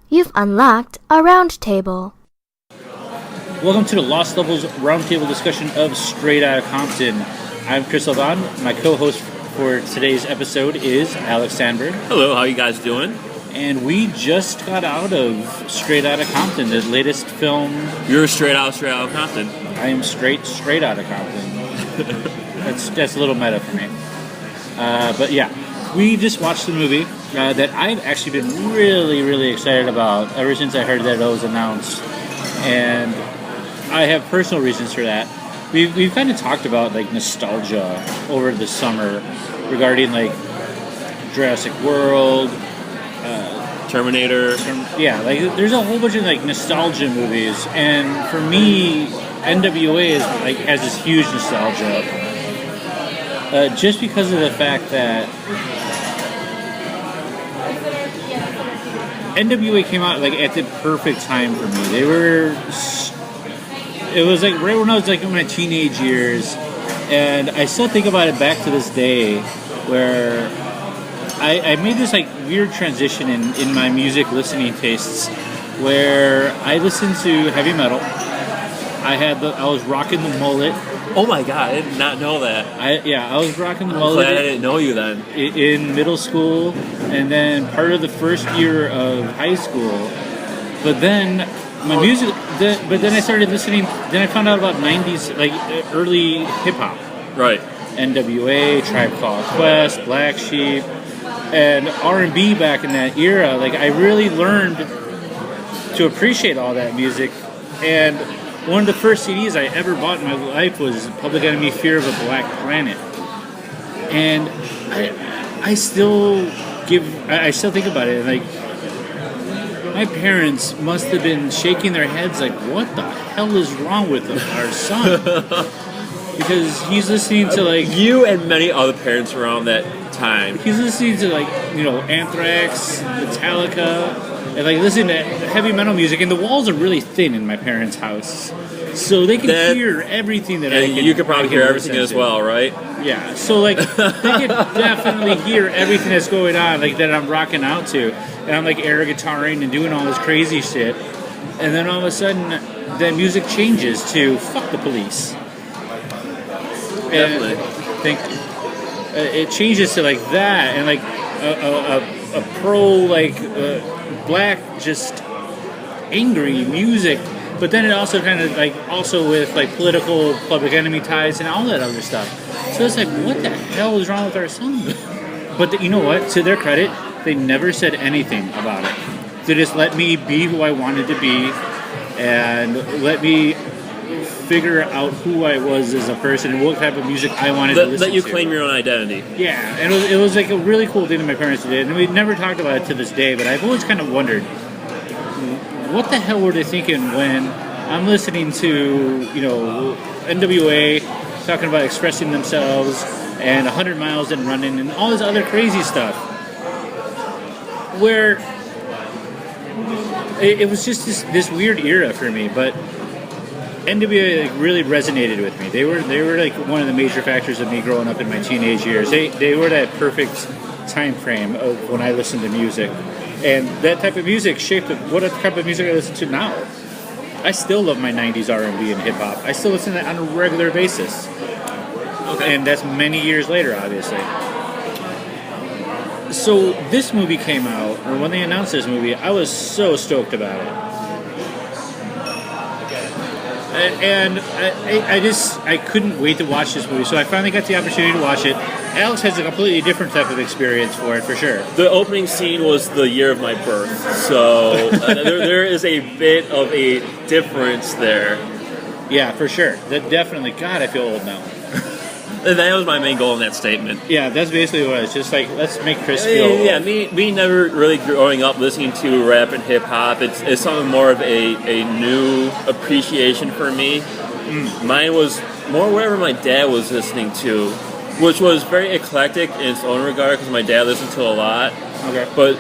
You've unlocked a roundtable. Welcome to the Lost Levels Roundtable discussion of Straight Outta Compton. I'm Chris Levon. My co-host for today's episode is Alex Sandberg. Hello, how you guys doing? And we just got out of Straight Outta Compton, the latest film. You're straight out of Compton. I am straight Outta Compton. That's a little meta for me. But yeah, we just watched the movie that I've actually been really excited about ever since I heard that it was announced. And I have personal reasons for that. We've kind of talked about like nostalgia over the summer regarding like Jurassic World, Terminator. Yeah, like there's a whole bunch of like nostalgia movies, and for me, N.W.A. is like has this huge nostalgia, just because of the fact that N.W.A. came out like at the perfect time for me. It was like right when I was like in my teenage years, and I still think about it back to this day, where I made this like weird transition in my music listening tastes, where I listened to heavy metal. I was rocking the mullet. Oh my god, I did not know that. I was rocking the mullet. Glad I didn't know you then. In middle school, and then part of the first year of high school. But then my music. But then I started listening. Then I found out about '90s, like early hip hop. Right. N.W.A, Tribe Called Quest, Black Sheep, and R&B back in that era. Like I really learned to appreciate all that music. And one of the first CDs I ever bought in my life was Public Enemy: Fear of a Black Planet. And I still think about it. Like my parents must have been shaking their heads like, what the hell is wrong with our son? Because he's listening to like you and many other parents around that time. He's listening to like Anthrax, Metallica, and like listening to heavy metal music. And the walls are really thin in my parents' house, so they can hear everything that I can. You could probably hear everything as well, right? Yeah. So like they can definitely hear everything that's going on, like that I'm rocking out to, and I'm like air guitaring and doing all this crazy shit. And then all of a sudden, the music changes to "Fuck the Police." Definitely. It changes to like that, and like a pro black just angry music, but then it also kind of like also with like political Public Enemy ties and all that other stuff. So it's like, what the hell is wrong with our son? But you know what? To their credit, they never said anything about it. They just let me be who I wanted to be, and let me figure out who I was as a person and what type of music I wanted to listen to. Let you claim your own identity. Yeah, and it was like a really cool thing that my parents did, and we never talked about it to this day, but I've always kind of wondered, what the hell were they thinking when I'm listening to, N.W.A. talking about expressing themselves and 100 Miles and Running and all this other crazy stuff, where it was just this weird era for me, but N.W.A really resonated with me. They were like one of the major factors of me growing up in my teenage years. They were that perfect time frame of when I listened to music, and that type of music shaped what type of music I listen to now. I still love my '90s R&B and hip hop. I still listen to that on a regular basis. Okay. And that's many years later, obviously. So this movie came out, or when they announced this movie, I was so stoked about it. And I couldn't wait to watch this movie, so I finally got the opportunity to watch it. Alex has a completely different type of experience for it, for sure. The opening scene was the year of my birth, so there is a bit of a difference there. Yeah, for sure. That definitely. God, I feel old now. And that was my main goal in that statement. Yeah, that's basically what it was. Just like, let's make Chris feel old. Yeah, me never really growing up listening to rap and hip-hop. It's something more of a new appreciation for me. Mine was more whatever my dad was listening to, which was very eclectic in its own regard, because my dad listened to a lot. Okay. But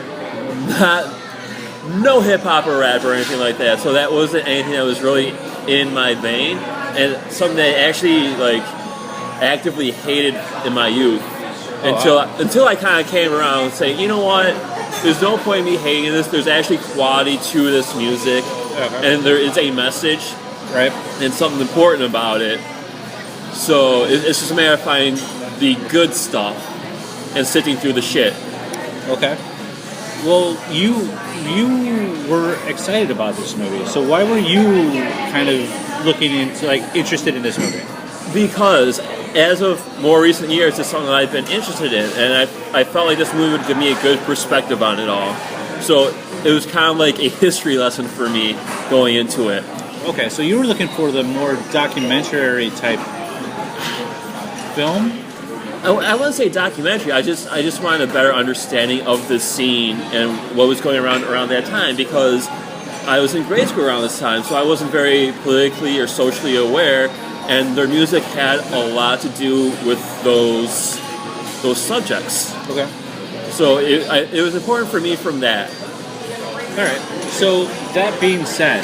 no hip-hop or rap or anything like that. So that wasn't anything that was really in my vein. And something that I actually, actively hated in my youth until I kind of came around and saying, you know what, there's no point in me hating this. There's actually quality to this music, and there is a message, right, and something important about it. So it's just a matter of finding the good stuff and sifting through the shit. Okay. Well, you were excited about this movie, so why were you kind of looking into, like, interested in this movie? Because as of more recent years, it's something that I've been interested in, and I felt like this movie would give me a good perspective on it all. So it was kind of like a history lesson for me going into it. Okay, so you were looking for the more documentary type film? I wouldn't say documentary. I just wanted a better understanding of the scene and what was going around that time, because I was in grade school around this time, so I wasn't very politically or socially aware, and their music had a lot to do with those subjects. Okay. So it was important for me from that. All right. So that being said,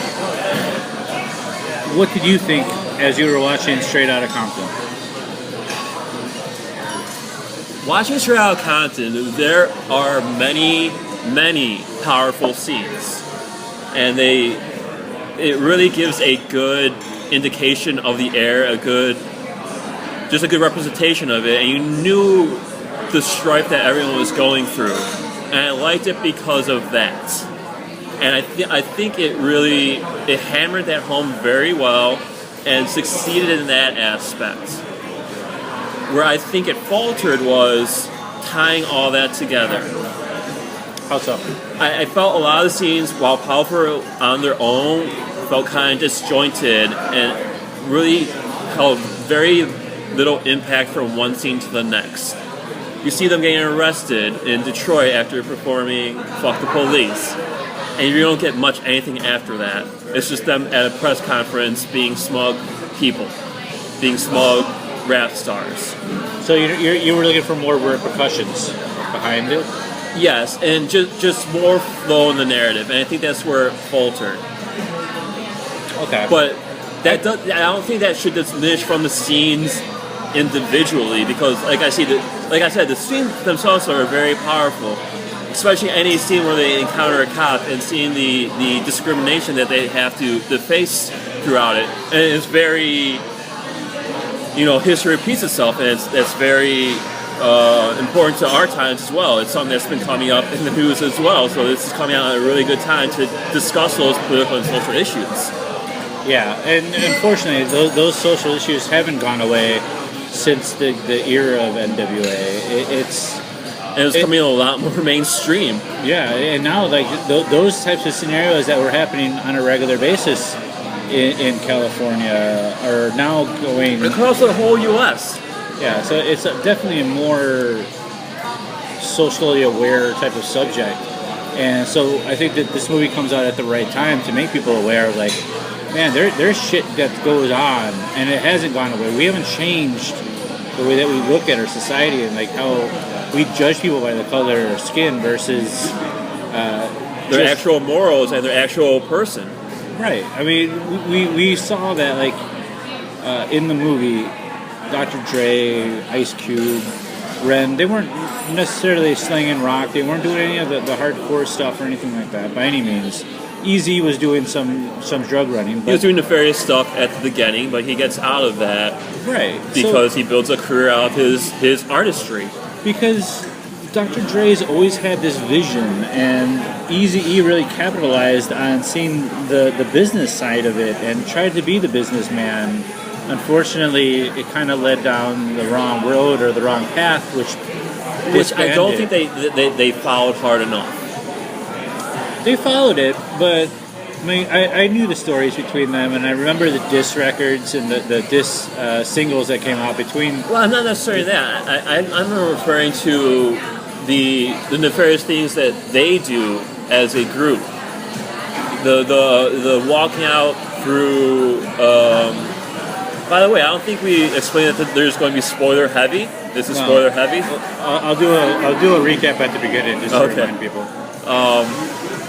what did you think as you were watching Straight Outta Compton? Watching Straight Outta Compton, there are many, many powerful scenes, and it really gives a good indication of the era, just a good representation of it, and you knew the strife that everyone was going through, and I liked it because of that. And I think it hammered that home very well and succeeded in that aspect. Where I think it faltered was tying all that together. How so? I felt a lot of the scenes, while powerful on their own, felt kind of disjointed and really held very little impact from one scene to the next. You see them getting arrested in Detroit after performing Fuck the Police, and you don't get much anything after that. It's just them at a press conference being smug people, being smug rap stars. So you were looking for more repercussions behind it? Yes, and just more flow in the narrative, and I think that's where it faltered. Okay. But I don't think that should diminish from the scenes individually, because like I said, the scenes themselves are very powerful. Especially any scene where they encounter a cop and seeing the discrimination that they have to face throughout it. And it's very, history repeats itself, and it's very important to our times as well. It's something that's been coming up in the news as well, so this is coming out at a really good time to discuss those political and social issues. Yeah, and unfortunately, those social issues haven't gone away since the era of N.W.A. And it's coming a lot more mainstream. Yeah, and now those types of scenarios that were happening on a regular basis in California are now going across the whole U.S. Yeah, so it's definitely a more socially aware type of subject, and so I think that this movie comes out at the right time to make people aware of, like, man, there's shit that goes on, and it hasn't gone away. We haven't changed the way that we look at our society and, like, how we judge people by the color of their skin versus their actual morals and their actual person. Right. I mean, we saw that, like, in the movie, Dr. Dre, Ice Cube, Ren, they weren't necessarily slinging rock. They weren't doing any of the hardcore stuff or anything like that by any means. Easy was doing some drug running. But he was doing nefarious stuff at the beginning, but he gets out of that, right? Because he builds a career out of his artistry. Because Dr. Dre's always had this vision, and Eazy-E really capitalized on seeing the business side of it and tried to be the businessman. Unfortunately, it kind of led down the wrong road or the wrong path, which I don't think they followed hard enough. They followed it, but I mean, I knew the stories between them, and I remember the diss records and the diss singles that came out between. Well, I'm not necessarily that. I'm referring to the nefarious things that they do as a group. The walking out through. By the way, I don't think we explained that there's going to be spoiler heavy. This is spoiler heavy. I'll do a recap at the beginning just to remind people.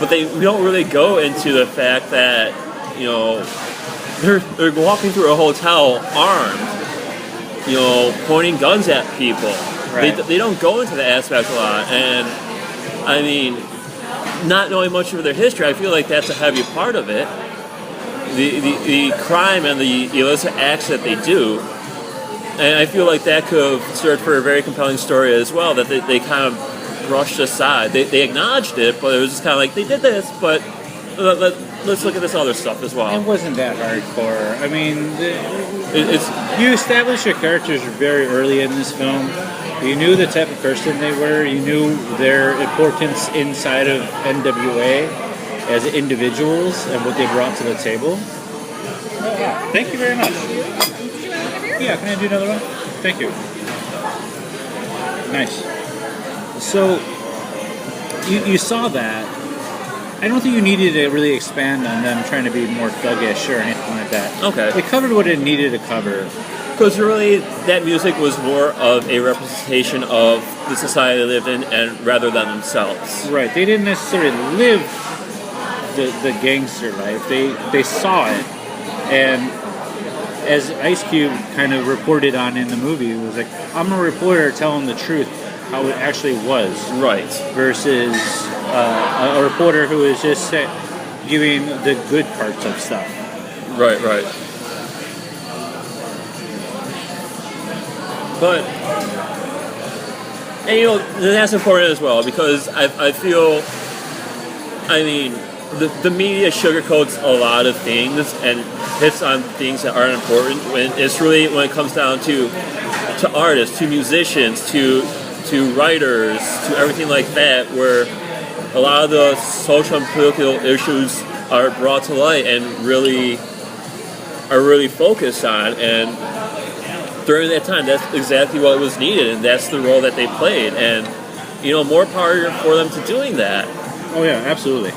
But we don't really go into the fact that, they're walking through a hotel armed, pointing guns at people. Right. They don't go into the aspect a lot. And, I mean, not knowing much of their history, I feel like that's a heavy part of it. The crime and the illicit acts that they do. And I feel like that could have served for a very compelling story as well, that they kind of brushed aside. They acknowledged it, but it was just kind of like, they did this, but let's look at this other stuff as well. It wasn't that hardcore. I mean, you established your characters very early in this film. You knew the type of person they were. You knew their importance inside of N.W.A. as individuals and what they brought to the table. Oh, wow. Thank you very much. Yeah, can I do another one? Thank you. Nice. So, you saw that. I don't think you needed to really expand on them trying to be more thuggish or anything like that. Okay. They covered what it needed to cover. Because really, that music was more of a representation of the society they lived in, and rather than themselves. Right. They didn't necessarily live the gangster life. They saw it, and as Ice Cube kind of reported on in the movie, it was like, I'm a reporter telling the truth, how it actually was. Right. Versus a reporter who is just giving the good parts of stuff. Right. But, and you know, that's important as well, because I feel, I mean, the media sugarcoats a lot of things and hits on things that aren't important. When it's really, when it comes down to artists, to musicians, to writers, to everything like that, where a lot of the social and political issues are brought to light and really focused on. And during that time, that's exactly what was needed, and that's the role that they played. And, you know, more power for them to doing that. Oh yeah, absolutely.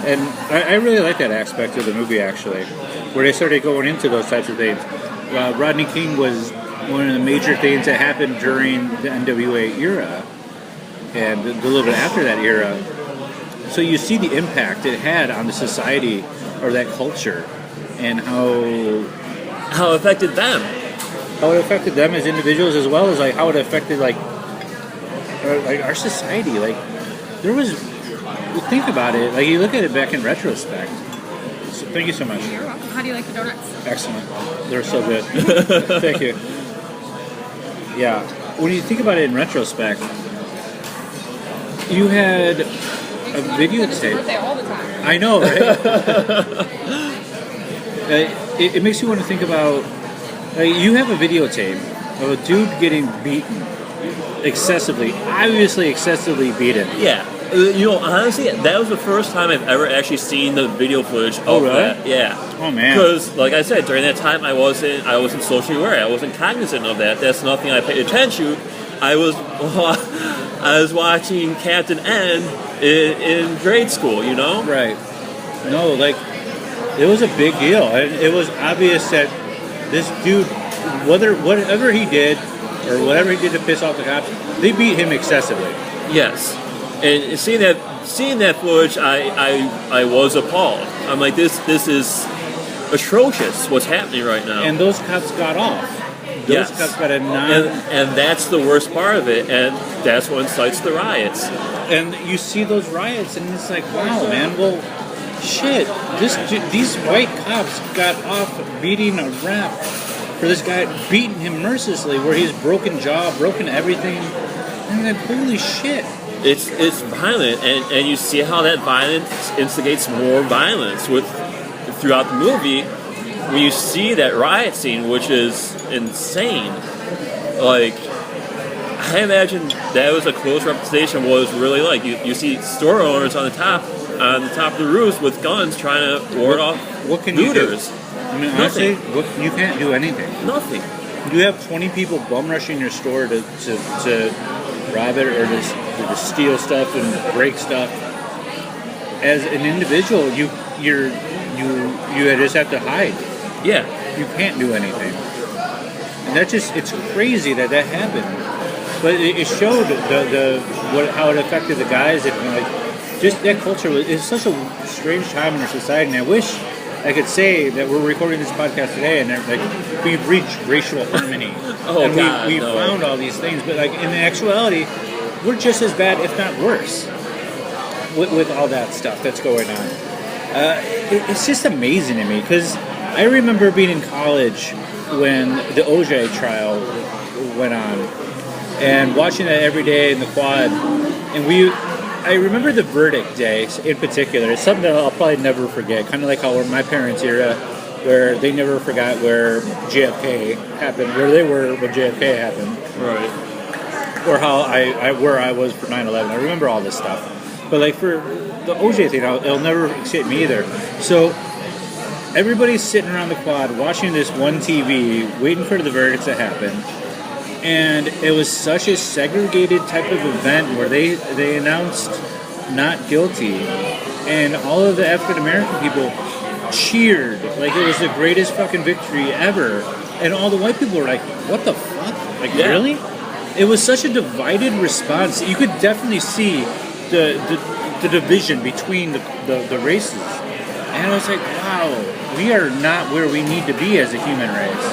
And I really like that aspect of the movie, actually, where they started going into those types of things. Rodney King was one of the major things that happened during the N.W.A. era, and a little bit after that era. So you see the impact it had on the society or that culture, and how it affected them. How it affected them as individuals, as well as like how it affected like our society. Like there was, think about it. Like you look at it back in retrospect. So, thank you so much. You're welcome. How do you like the donuts? Excellent. They're so good. Thank you. Yeah. When you think about it in retrospect, you had a videotape. Birthday all the time. I know, right? It makes you want to think about. You have a videotape of a dude getting beaten excessively, obviously excessively beaten. Yeah. You know, honestly, that was the first time I've ever actually seen the video footage of that. Yeah. Oh man. Because, like I said, during that time, I wasn't socially aware. I wasn't cognizant of that. That's nothing I paid attention to. I was watching Captain N in grade school. You know. Right. No, like it was a big deal, and it was obvious that this dude, whatever he did or whatever he did to piss off the cops, they beat him excessively. Yes. And seeing that footage, I was appalled. I'm like, this is atrocious. What's happening right now? And those cops got off. Those cops got a and that's the worst part of it. And that's what incites the riots. And you see those riots, and it's like, wow, man. Well, shit. These white cops got off beating a rap for this guy, beating him mercilessly, where he's broken jaw, broken everything. And like, holy shit. It's violent, and you see how that violence instigates more violence throughout the movie. When you see that riot scene, which is insane, like I imagine that was a close representation of what it was really like. You see store owners on the top of the roofs with guns trying to ward off looters. I mean, honestly, you can't do anything. Nothing. You have 20 people bum rushing your store to rob it or to steal stuff and break stuff. As an individual, you just have to hide. Yeah. You can't do anything. And it's crazy that happened. But it showed how it affected the guys. And like, just that culture is such a strange time in our society. And I wish I could say that we're recording this podcast today and like we've reached racial harmony. We found all these things. But like in actuality, we're just as bad, if not worse. with all that stuff that's going on. It's just amazing to me because I remember being in college when the O.J. trial went on and watching that every day in the quad. And I remember the verdict day in particular. It's something that I'll probably never forget, kind of like how my parents' era, where they never forgot where JFK happened, where they were when JFK happened. Right. Or how where I was for 9/11. I remember all this stuff. But like for the OJ thing, it'll never escape me either. So everybody's sitting around the quad watching this one TV, waiting for the verdicts to happen. And it was such a segregated type of event where they announced not guilty. And all of the African American people cheered like it was the greatest fucking victory ever. And all the white people were like, what the fuck? Like, really? It was such a divided response. You could definitely see the division between the races. And I was like, wow, we are not where we need to be as a human race.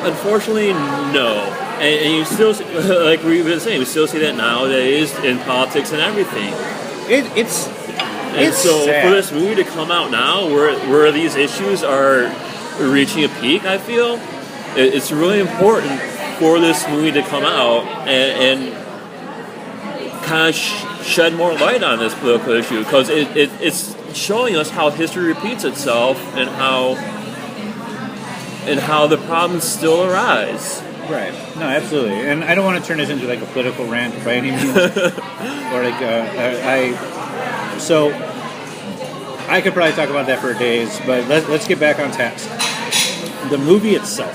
Unfortunately, no. And you still, like we've been saying, we still see that nowadays in politics and everything. It's so sad. for this movie to come out now, where these issues are reaching a peak, I feel it's really important for this movie to come out and kind of shed more light on this political issue, because it's showing us how history repeats itself and how the problems still arise. Right. No, absolutely. And I don't want to turn this into like a political rant by any means. Or like so I could probably talk about that for days, but let's get back on task. The movie itself.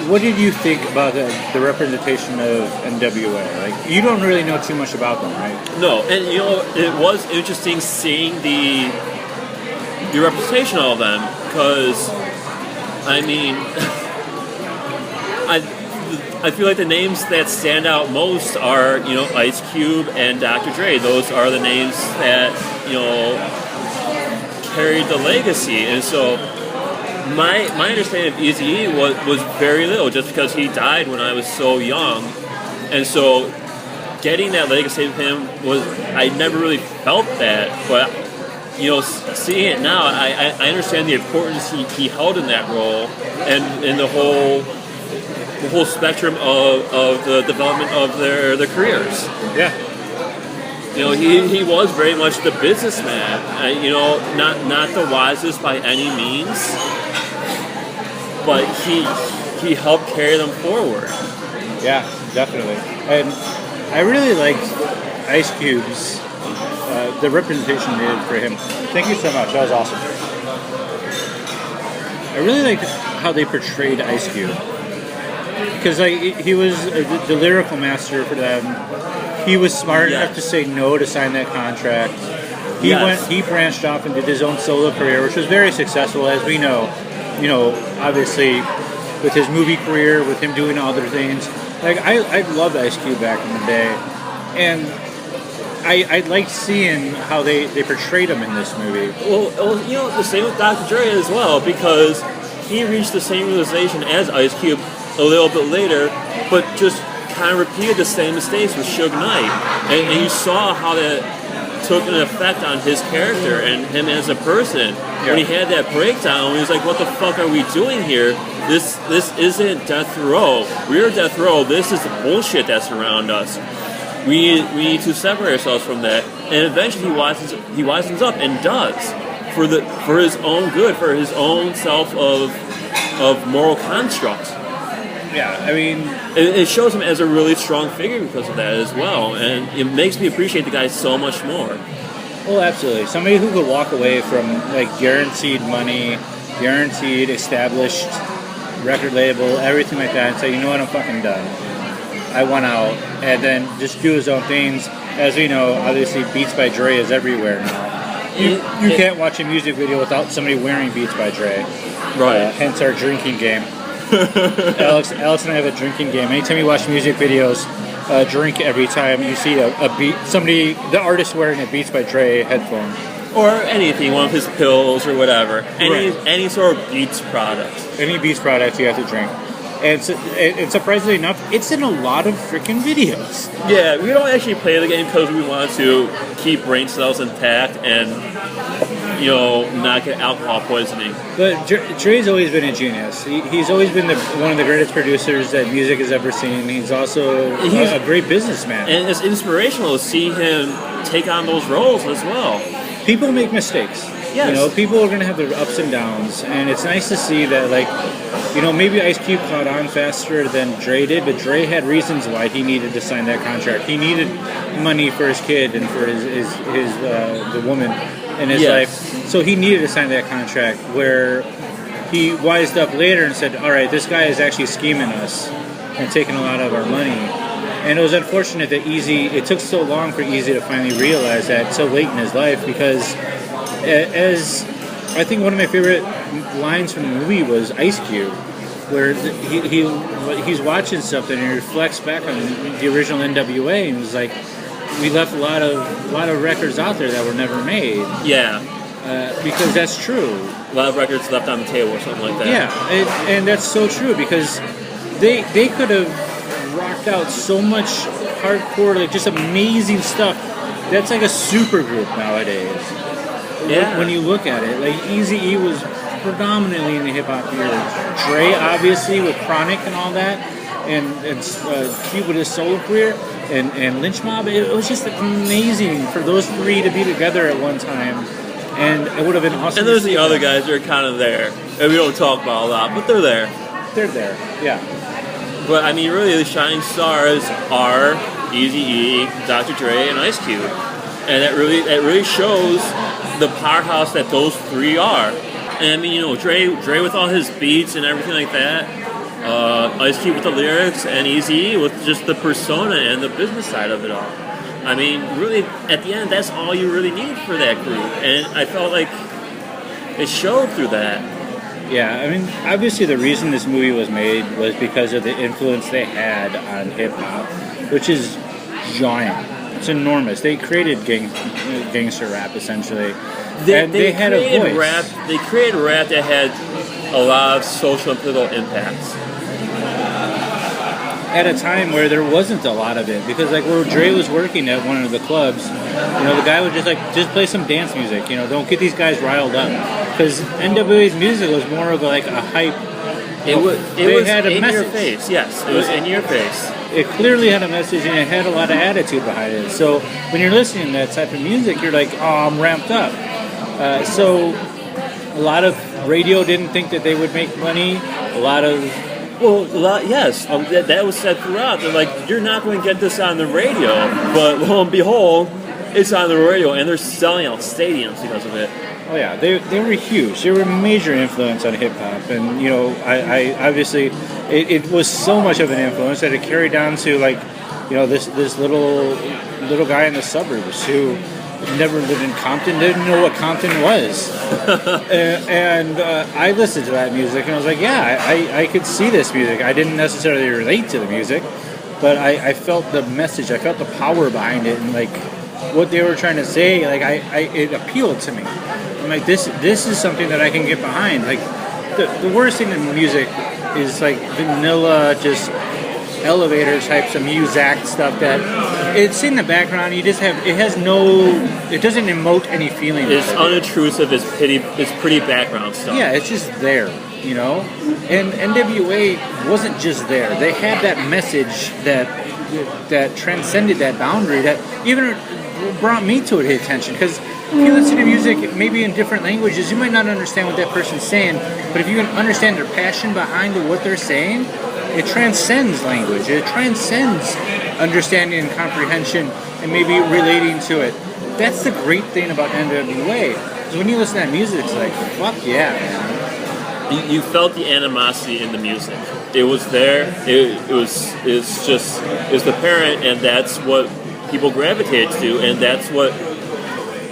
What did you think about the representation of N.W.A? Like, you don't really know too much about them, right? No, and it was interesting seeing the representation of them, because I mean, I feel like the names that stand out most are Ice Cube and Dr. Dre. Those are the names that carried the legacy, and so. My understanding of Eazy-E was very little, just because he died when I was so young, and so getting that legacy of him I never really felt that, but seeing it now, I understand the importance he held in that role, and in the whole spectrum of the development of their careers. Yeah. He was very much the businessman, not the wisest by any means, but he helped carry them forward. Yeah, definitely. And I really liked Ice Cube's, the representation they did for him. Thank you so much. That was awesome. I really liked how they portrayed Ice Cube. Because he was the lyrical master for them. He was smart enough to say no to sign that contract. He branched off and did his own solo career, which was very successful, as we know. Obviously, with his movie career, with him doing other things. Like, I loved Ice Cube back in the day. And I liked seeing how they portrayed him in this movie. Well, the same with Dr. Dre as well, because he reached the same realization as Ice Cube a little bit later, but just kind of repeated the same mistakes with Suge Knight. And you saw how that took an effect on his character and him as a person. When he had that breakdown, he was like, what the fuck are we doing here? This isn't death row. We're death row. This is the bullshit that's around us. We need to separate ourselves from that. And eventually he wisens up and does, for his own good, for his own self of moral construct. Yeah, I mean, it shows him as a really strong figure because of that as well, and it makes me appreciate the guy so much more. Well, absolutely. Somebody who could walk away from like guaranteed money, guaranteed established record label, everything like that, and say, you know what, I'm fucking done. I want out, and then just do his own things. As we know, obviously, Beats by Dre is everywhere now. You can't watch a music video without somebody wearing Beats by Dre. Right. Hence our drinking game. Alex and I have a drinking game. Anytime you watch music videos, drink every time you see a beat, the artist wearing a Beats by Dre headphone. Or anything, one of his pills or whatever. Any sort of Beats product. Any Beats product you have to drink. and surprisingly enough, it's in a lot of freaking videos. Yeah, we don't actually play the game because we want to keep brain cells intact and, not get alcohol poisoning. But Dre's always been a genius. He's always been one of the greatest producers that music has ever seen. He's also a great businessman. And it's inspirational to see him take on those roles as well. People make mistakes. Yes. People are going to have their ups and downs, and it's nice to see that, maybe Ice Cube caught on faster than Dre did, but Dre had reasons why he needed to sign that contract. He needed money for his kid and for the woman in his life, so he needed to sign that contract. Where he wised up later and said, "All right, this guy is actually scheming us and taking a lot of our money." And it was unfortunate that it took so long for Easy to finally realize that so late in his life, because as I think one of my favorite lines from the movie was Ice Cube, where he's watching something and he reflects back on the original N.W.A. and was like, we left a lot of records out there that were never made. Yeah. Because that's true. A lot of records left on the table or something like that. Yeah, and that's so true, because they could have rocked out so much hardcore, just amazing stuff. That's like a super group nowadays. Yeah. When you look at it, Eazy-E was predominantly in the hip hop era. Dre, obviously, with Chronic and all that, and Cube with his solo career, and Lynch Mob. It was just amazing for those three to be together at one time, and it would have been awesome. And there's the other guys that are kind of there, and we don't talk about a lot, but they're there. They're there, yeah. But I mean, really, the shining stars are Eazy-E, Dr. Dre, and Ice Cube, and that really shows the powerhouse that those three are. And I mean, Dre with all his beats and everything like that, Ice Cube with the lyrics, and Eazy-E with just the persona and the business side of it all. I mean, really, at the end, that's all you really need for that group. And I felt like it showed through that. Yeah, I mean, obviously the reason this movie was made was because of the influence they had on hip-hop, which is giant. It's enormous. They created gangster rap, essentially. They had a voice. They created rap that had a lot of social and political impacts. At a time where there wasn't a lot of it, because where Dre was working at one of the clubs, the guy would just play some dance music. Don't get these guys riled up, because N.W.A.'s music was more of a hype. It was in message. your face. Yes, it was in your face. It clearly had a message, and it had a lot of attitude behind it. So when you're listening to that type of music, you're like, oh, I'm ramped up. So a lot of radio didn't think that they would make money. Yes, that was said throughout. They're like, you're not going to get this on the radio, but lo and behold, it's on the radio, and they're selling out stadiums because of it. Oh yeah, they were huge. They were a major influence on hip hop, and I obviously it was so much of an influence that it carried down to this little guy in the suburbs who never lived in Compton, didn't know what Compton was, and I listened to that music and I was like, yeah, I could see this music. I didn't necessarily relate to the music, but I felt the message, I felt the power behind it, and what they were trying to say, it appealed to me. I'm like, this is something that I can get behind. The worst thing in music is vanilla, just elevator type, some Muzak stuff that it's in the background. It doesn't emote any feeling. It's unobtrusive. It's pretty background stuff. Yeah, it's just there, And N.W.A. wasn't just there. They had that message that transcended that boundary, that even brought me to it attention, because if you listen to music maybe in different languages, you might not understand what that person's saying, but if you can understand their passion behind what they're saying, it transcends language. It transcends understanding and comprehension and maybe relating to it. That's the great thing about N.W.A. is when you listen to that music, it's like, fuck yeah, man. You felt the animosity in the music. It was there. It was the parent, and that's what people gravitated to, and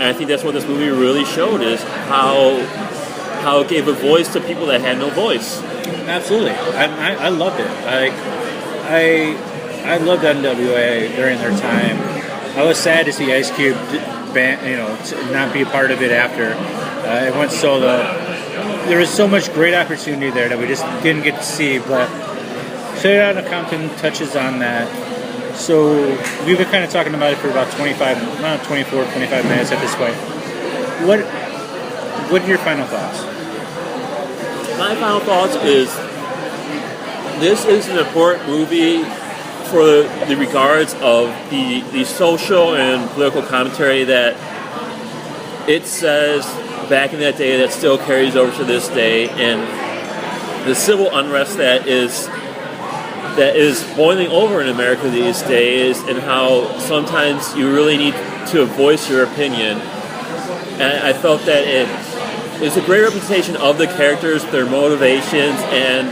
I think that's what this movie really showed, is how it gave a voice to people that had no voice. Absolutely, I loved it. I loved N.W.A. during their time. I was sad to see Ice Cube, not be a part of it after it went solo. There was so much great opportunity there that we just didn't get to see, but Straight Outta Compton touches on that. So we've been kind of talking about it for about 25 minutes at this point. What are your final thoughts? My final thoughts is this is an important movie for the regards of the social and political commentary that it says back in that day that still carries over to this day, and the civil unrest that is boiling over in America these days, and how sometimes you really need to voice your opinion. And I felt that it's a great representation of the characters, their motivations, and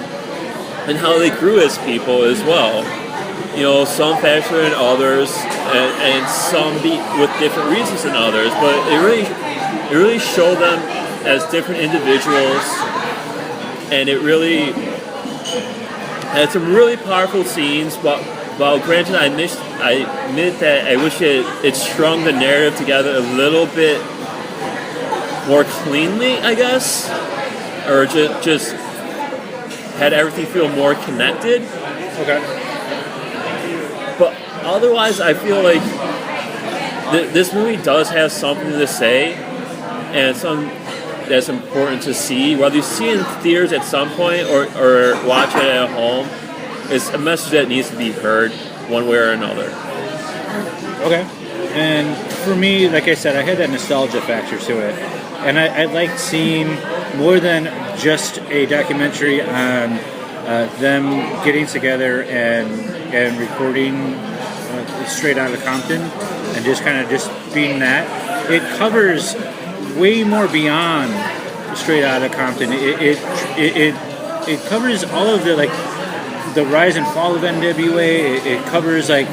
how they grew as people as well. You know, some faster than others, and some with different reasons than others. But it really showed them as different individuals, and it really had some really powerful scenes. While granted, I admit that I wish it strung the narrative together a little bit more cleanly, I guess, or just had everything feel more connected. Okay. But otherwise, I feel like this movie does have something to say, and something that's important to see. Whether you see it in theaters at some point or watch it at home, it's a message that needs to be heard one way or another. Okay. And for me, like I said, I had that nostalgia factor to it. And I liked seeing more than just a documentary on them getting together and recording Straight Outta Compton, and just kind of just being that. It covers way more beyond Straight Outta Compton. It covers all of the the rise and fall of N.W.A. It covers the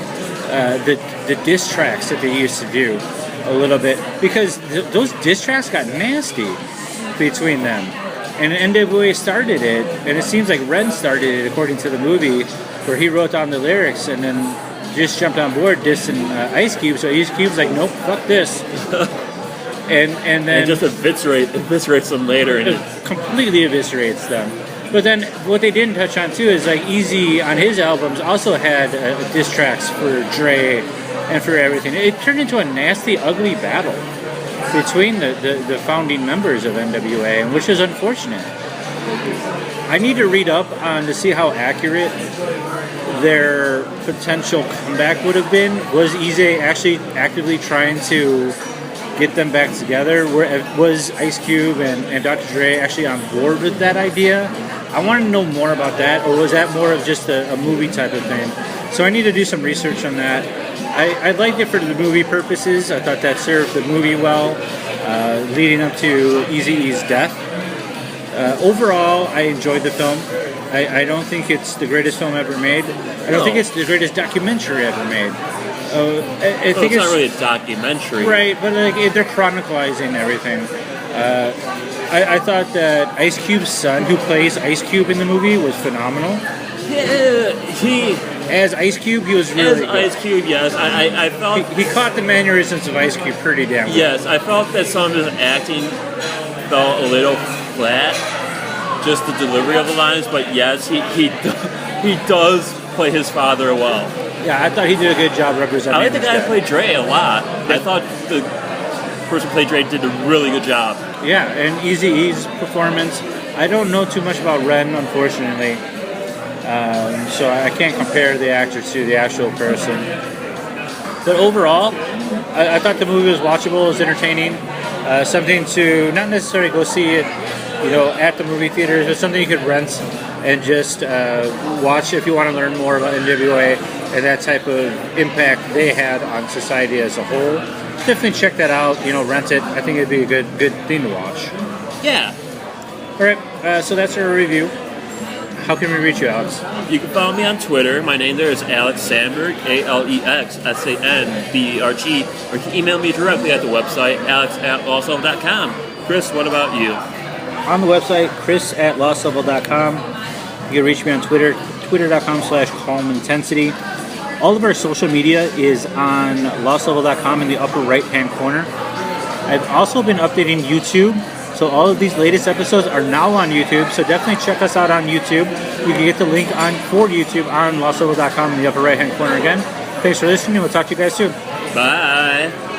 diss tracks that they used to do a little bit, because those diss tracks got nasty between them, and N.W.A. started it, and it seems like Ren started it according to the movie, where he wrote down the lyrics and then just jumped on board dissing Ice Cube. So Ice Cube's like, nope, fuck this. and then just eviscerates them later, and it completely eviscerates them. But then what they didn't touch on too is Easy on his albums also had diss tracks for Dre and for everything. It turned into a nasty, ugly battle between the founding members of N.W.A, and which is unfortunate. I need to read up on to see how accurate their potential comeback would have been. Was Easy actually actively trying to get them back together? Was Ice Cube and Dr. Dre actually on board with that idea? I want to know more about that, or was that more of just a movie type of thing? So I need to do some research on that. I liked it for the movie purposes. I thought that served the movie well, leading up to Eazy-E's death. Overall, I enjoyed the film. I don't think it's the greatest film ever made. I don't think it's the greatest documentary ever made. I think it's not really a documentary. Right, but they're chronicling everything. I thought that Ice Cube's son, who plays Ice Cube in the movie, was phenomenal. Yeah, as Ice Cube, he was really good. Ice Cube, yes. I felt he caught the mannerisms of Ice Cube pretty damn well. Yes, I felt that some of his acting felt a little flat, just the delivery of the lines. But yes, he does play his father well. Yeah, I thought he did a good job representing. I like the guy who played Dre a lot. I thought the person who played Dre did a really good job. Yeah, and Eazy-E's performance. I don't know too much about Ren, unfortunately. So I can't compare the actor to the actual person. But overall, I thought the movie was watchable, it was entertaining. Something to not necessarily go see it, at the movie theaters, but something you could rent and just watch if you want to learn more about N.W.A. and that type of impact they had on society as a whole. Definitely check that out. Rent it. I think it'd be a good thing to watch. Yeah. All right. So that's our review. How can we reach you, Alex? You can follow me on Twitter. My name there is Alex Sandberg, AlexSandberg, or you can email me directly at the website, alex@lostlevel.com. Chris, what about you? On the website, chris@lostlevel.com. You can reach me on Twitter, twitter.com/calmintensity. All of our social media is on lostlevel.com in the upper right-hand corner. I've also been updating YouTube So all of these latest episodes are now on YouTube. So definitely check us out on YouTube. You can get the link for YouTube on lostsolo.com in the upper right hand corner again. Thanks for listening. We'll talk to you guys soon. Bye.